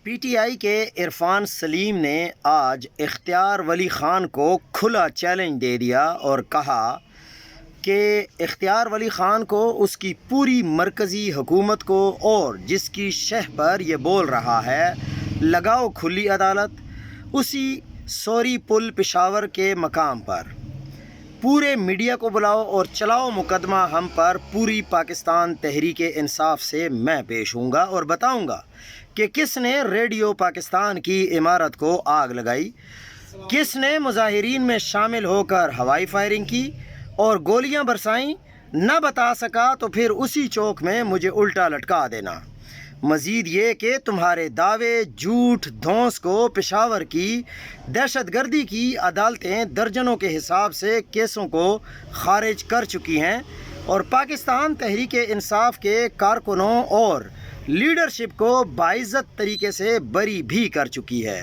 P T I کے عرفان سلیم نے آج اختیار ولی خان کو کھلا چیلنج دے دیا اور کہا کہ اختیار ولی خان کو اس کی پوری مرکزی حکومت کو اور جس کی شہ پر یہ بول رہا ہے لگاؤ کھلی عدالت، اسی سوری پل پشاور کے مقام پر پورے میڈیا کو بلاؤ اور چلاؤ مقدمہ ہم پر۔ پوری پاکستان تحریک انصاف سے میں پیش ہوں گا اور بتاؤں گا کہ کس نے ریڈیو پاکستان کی عمارت کو آگ لگائی، کس نے مظاہرین میں شامل ہو کر ہوائی فائرنگ کی اور گولیاں برسائیں۔ نہ بتا سکا تو پھر اسی چوک میں مجھے الٹا لٹکا دینا۔ مزید یہ کہ تمہارے دعوے جھوٹ دھونس کو پشاور کی دہشت گردی کی عدالتیں درجنوں کے حساب سے کیسوں کو خارج کر چکی ہیں اور پاکستان تحریک انصاف کے کارکنوں اور لیڈرشپ کو باعزت طریقے سے بری بھی کر چکی ہے۔